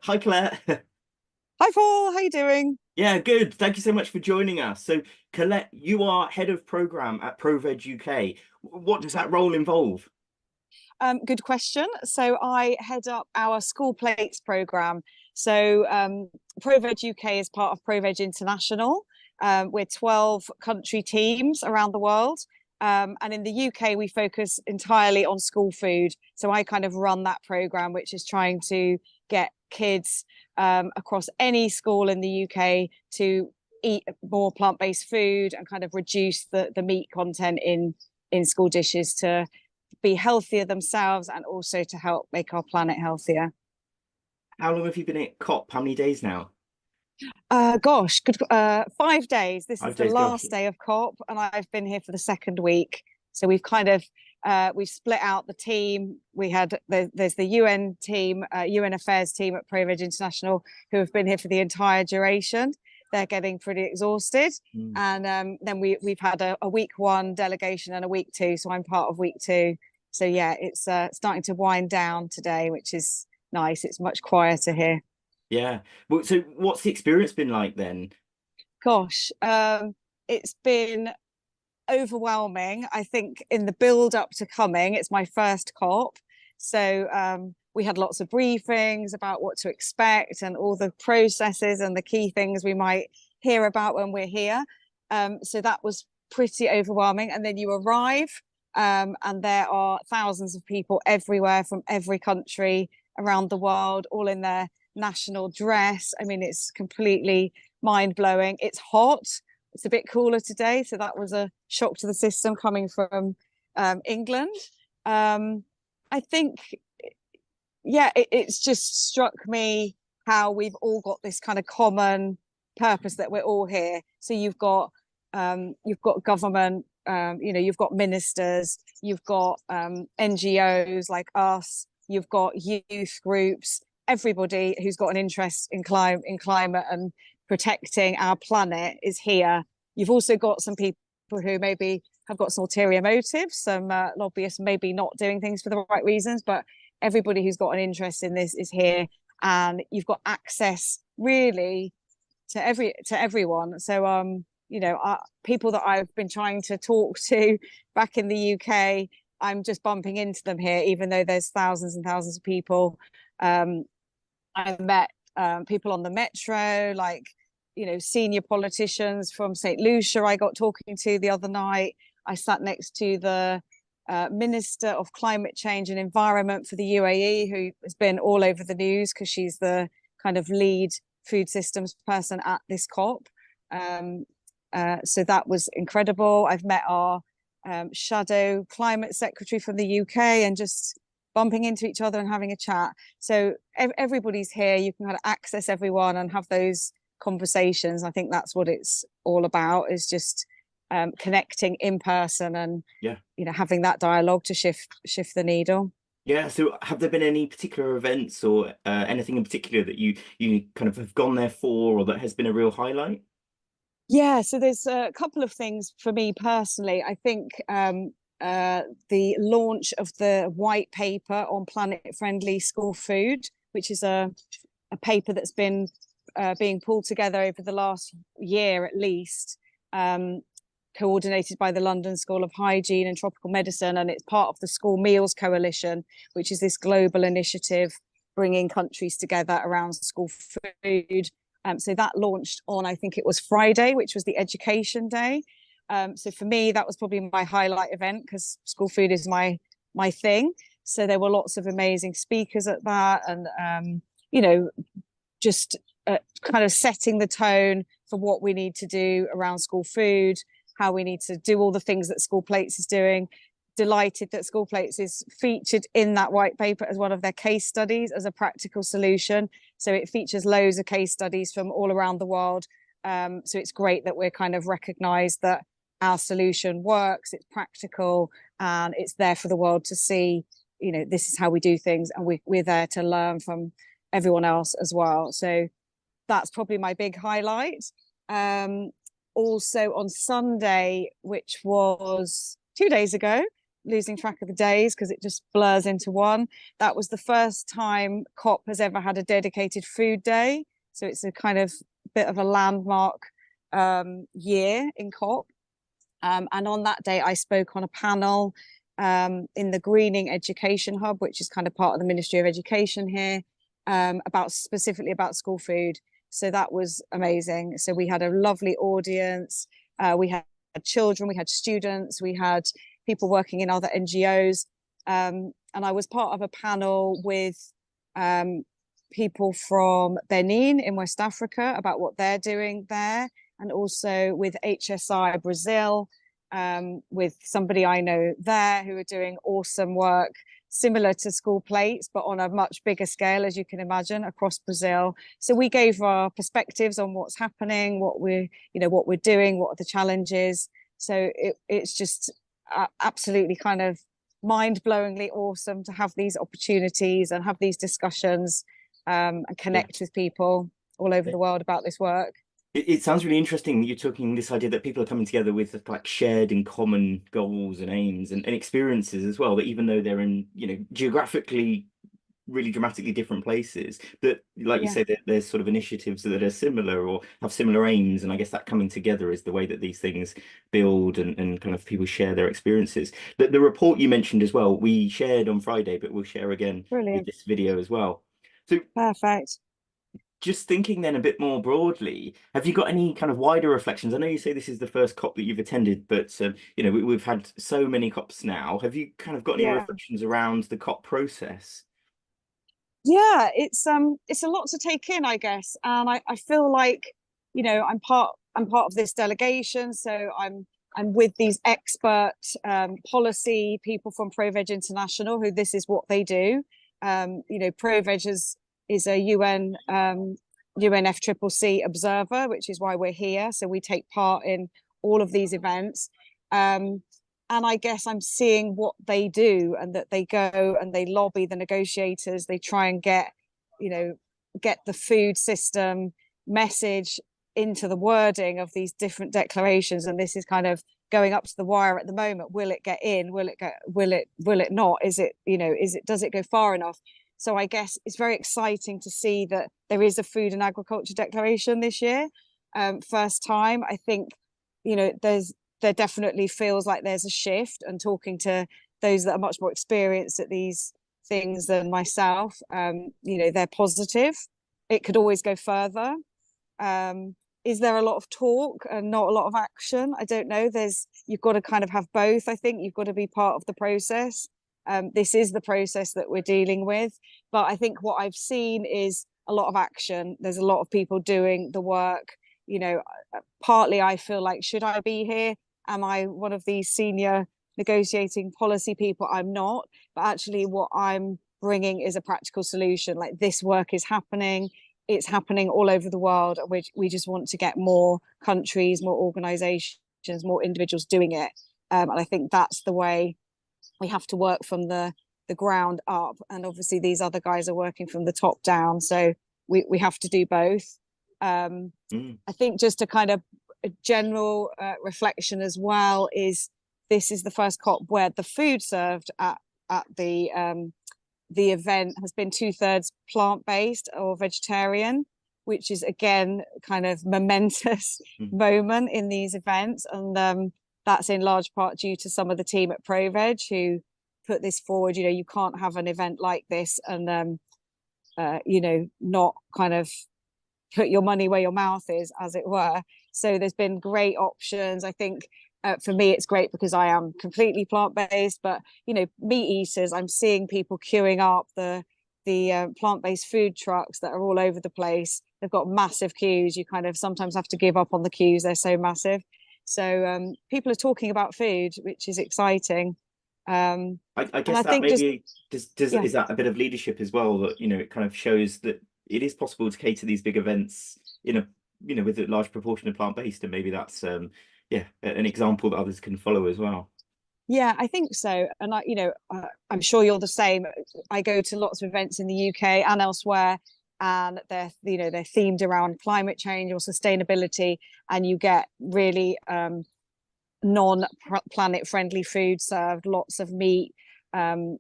Hi, Colette. Hi Paul, how you doing? Yeah, good. Thank you so much for joining us. So, Colette, you are head of program at ProVeg UK. What does that role involve? Good question. So I head up our school plates program. So ProVeg UK is part of ProVeg International. We're 12 country teams around the world. And in the UK, we focus entirely on school food. So I kind of run that program, which is trying to get kids across any school in the UK to eat more plant-based food and kind of reduce the meat content in school dishes to be healthier themselves and also to help make our planet healthier. How long have you been at COP? How many days now? Gosh, good 5 days. This is 5 the days, gosh. last day of COP, and I've been here for the second week. So we've kind of we've split out the team. There's the UN team, UN Affairs team at ProVeg International, who have been here for the entire duration. They're getting pretty exhausted, Mm. and then we've had a week one delegation and a week two. So I'm part of week two. So yeah, it's starting to wind down today, which is nice. It's much quieter here. Yeah. Well, so what's the experience been like then? Gosh, it's been overwhelming. I think in the build up to coming, it's my first COP. So we had lots of briefings about what to expect and all the processes and the key things we might hear about when we're here. So that was pretty overwhelming. And then you arrive, and there are thousands of people everywhere from every country around the world, all in their national dress. I mean, it's completely mind blowing. It's hot. It's a bit cooler today, so that was a shock to the system coming from England. I think, yeah, it's just struck me how we've all got this kind of common purpose that we're all here. So you've got government, you've got ministers, you've got NGOs like us, you've got youth groups, everybody who's got an interest in climate and protecting our planet is here. You've also got some people who maybe have got some ulterior motives, some lobbyists maybe not doing things for the right reasons, but everybody who's got an interest in this is here, and you've got access really to everyone. So people that I've been trying to talk to back in the UK, I'm just bumping into them here, even though there's thousands and thousands of people. I met people on the metro, like, senior politicians from St. Lucia I got talking to the other night. I sat next to the Minister of Climate Change and Environment for the UAE, who has been all over the news because she's the kind of lead food systems person at this COP. So that was incredible. I've met our shadow climate secretary from the UK and just bumping into each other and having a chat. So everybody's here. You can kind of access everyone and have those conversations. I think that's what it's all about, is just connecting in person and Yeah. having that dialogue to shift the needle. Yeah, so have there been any particular events or anything in particular that you kind of have gone there for or that has been a real highlight? Yeah, so there's a couple of things for me personally. I think the launch of the white paper on planet-friendly school food, which is a paper that's been being pulled together over the last year at least, coordinated by the London School of Hygiene and Tropical Medicine, and it's part of the School Meals Coalition, which is this global initiative bringing countries together around school food. So that launched on, I think it was Friday, which was the Education Day. So for me, that was probably my highlight event because school food is my thing. So there were lots of amazing speakers at that, and just kind of setting the tone for what we need to do around school food, how we need to do all the things that School Plates is doing. Delighted that School Plates is featured in that white paper as one of their case studies as a practical solution. So it features loads of case studies from all around the world. So it's great that we're kind of recognized that our solution works, it's practical, and it's there for the world to see, this is how we do things, and we're there to learn from everyone else as well. So that's probably my big highlight. Also on Sunday, which was 2 days ago, losing track of the days because it just blurs into one. That was the first time COP has ever had a dedicated food day. So it's a kind of bit of a landmark year in COP. And on that day, I spoke on a panel in the Greening Education Hub, which is kind of part of the Ministry of Education here, specifically about school food. So that was amazing. So we had a lovely audience. We had children, we had students, we had people working in other NGOs. And I was part of a panel with people from Benin in West Africa about what they're doing there, and also with HSI Brazil, with somebody I know there who are doing awesome work similar to school plates, but on a much bigger scale, as you can imagine, across Brazil. So we gave our perspectives on what's happening, what we're doing, what are the challenges. So it's just absolutely kind of mind-blowingly awesome to have these opportunities and have these discussions and connect with people all over the world about this work. It sounds really interesting. You're talking this idea that people are coming together with like shared and common goals and aims and experiences as well. But even though they're in, geographically really dramatically different places, that, like you say, that there's sort of initiatives that are similar or have similar aims. And I guess that coming together is the way that these things build and kind of people share their experiences. The report you mentioned as well, we shared on Friday, but we'll share again with this video as well. So perfect. Just thinking then a bit more broadly, have you got any kind of wider reflections? I know you say this is the first COP that you've attended, but we've had so many COPs now. Have you kind of got any reflections around the COP process? Yeah, it's a lot to take in, I guess, and I feel like I'm part of this delegation, so I'm with these expert policy people from ProVeg International, who this is what they do. ProVeg is a UN UNFCCC observer, which is why we're here. So we take part in all of these events. And I guess I'm seeing what they do, and that they go and they lobby the negotiators. They try and get the food system message into the wording of these different declarations. And this is kind of going up to the wire at the moment. Will it get in? Will it not? Does it go far enough? So I guess it's very exciting to see that there is a food and agriculture declaration this year. First time. I think, there definitely feels like there's a shift, and talking to those that are much more experienced at these things than myself, they're positive. It could always go further. Is there a lot of talk and not a lot of action? I don't know. You've got to kind of have both. I think you've got to be part of the process. This is the process that we're dealing with. But I think what I've seen is a lot of action. There's a lot of people doing the work. Partly I feel like, should I be here? Am I one of these senior negotiating policy people? I'm not. But actually what I'm bringing is a practical solution. Like, this work is happening. It's happening all over the world. We just want to get more countries, more organizations, more individuals doing it. And I think that's the way we have to work, from the ground up. And obviously these other guys are working from the top down. So we have to do both. I think just a kind of a general reflection as well is, this is the first COP where the food served at the event has been 2/3 plant-based or vegetarian, which is again kind of momentous moment in these events. And that's in large part due to some of the team at ProVeg who put this forward. You can't have an event like this and not kind of put your money where your mouth is, as it were. So there's been great options. I think for me, it's great because I am completely plant-based, but meat eaters, I'm seeing people queuing up the plant-based food trucks that are all over the place. They've got massive queues. You kind of sometimes have to give up on the queues. They're so massive. So people are talking about food, which is exciting. I guess that maybe is that a bit of leadership as well, that it kind of shows that it is possible to cater these big events in a with a large proportion of plant-based, and maybe that's an example that others can follow as well. Yeah, I think so. And I'm sure you're the same. I go to lots of events in the UK and elsewhere, and they're themed around climate change or sustainability, and you get really non-planet friendly food served, lots of meat, and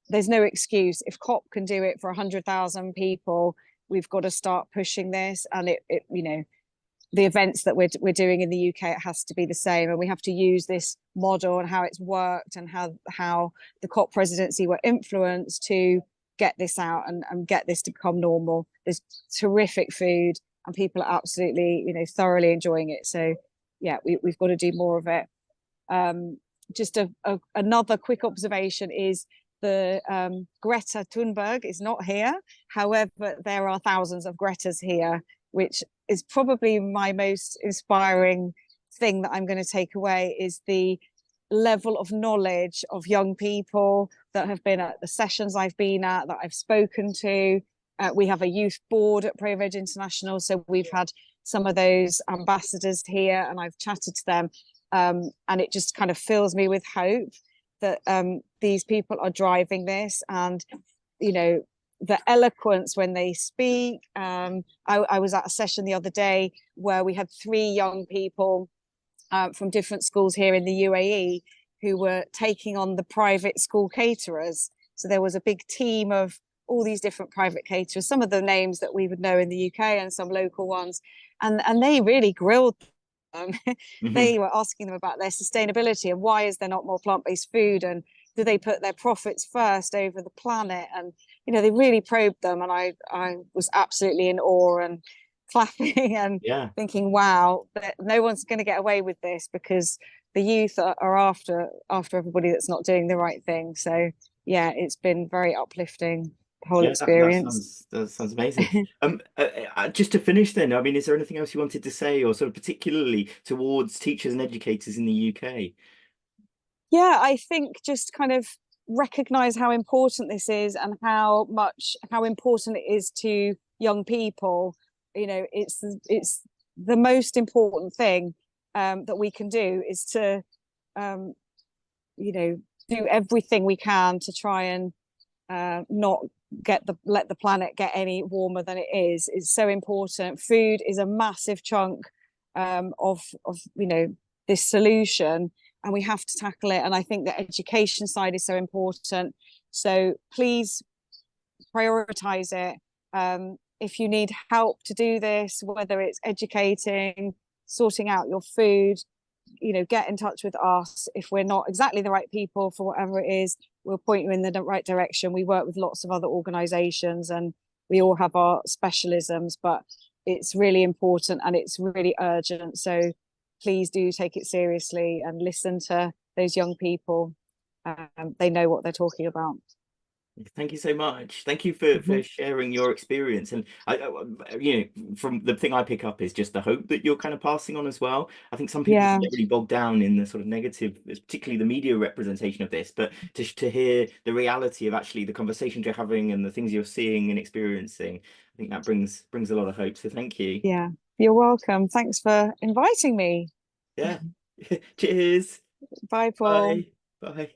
there's no excuse. If COP can do it for 100,000 people, we've got to start pushing this. And the events that we're doing in the UK, it has to be the same, and we have to use this model and how it's worked and how the COP presidency were influenced to get this out and get this to become normal. There's terrific food, and people are absolutely thoroughly enjoying it. So yeah, we've got to do more of it. Just another quick observation is the Greta Thunberg is not here. However, there are thousands of Gretas here, which is probably my most inspiring thing that I'm going to take away, is the level of knowledge of young people that have been at the sessions I've been at, that I've spoken to. We have a youth board at ProVeg International, so we've had some of those ambassadors here, and I've chatted to them, and it just kind of fills me with hope that these people are driving this, and the eloquence when they speak. I was at a session the other day where we had 3 young people from different schools here in the UAE who were taking on the private school caterers. So there was a big team of all these different private caterers, some of the names that we would know in the UK and some local ones. And they really grilled them. They were asking them about their sustainability and why is there not more plant-based food, and do they put their profits first over the planet? And they really probed them, and I was absolutely in awe and clapping and thinking, wow, no one's going to get away with this, because the youth are after everybody that's not doing the right thing. So yeah, it's been very uplifting, the whole experience. That sounds amazing. Just to finish then, I mean, is there anything else you wanted to say, or sort of particularly towards teachers and educators in the UK? Yeah, I think just kind of recognize how important this is, and how important it is to young people. It's the most important thing that we can do, is to do everything we can to try and not let the planet get any warmer than it is. It's so important. Food is a massive chunk of this solution, and we have to tackle it. And I think the education side is so important. So please prioritize it. If you need help to do this, whether it's educating, sorting out your food, get in touch with us. If we're not exactly the right people for whatever it is, we'll point you in the right direction. We work with lots of other organizations, and we all have our specialisms, but it's really important and it's really urgent. So please do take it seriously and listen to those young people. They know what they're talking about. Thank you so much. Thank you for sharing your experience. And from the thing I pick up is just the hope that you're kind of passing on as well. I think some people get really bogged down in the sort of negative, particularly the media representation of this, but to hear the reality of actually the conversations you're having and the things you're seeing and experiencing, I think that brings a lot of hope. So thank you. Yeah, you're welcome. Thanks for inviting me. Yeah. Cheers. Bye, Paul. Bye. Bye.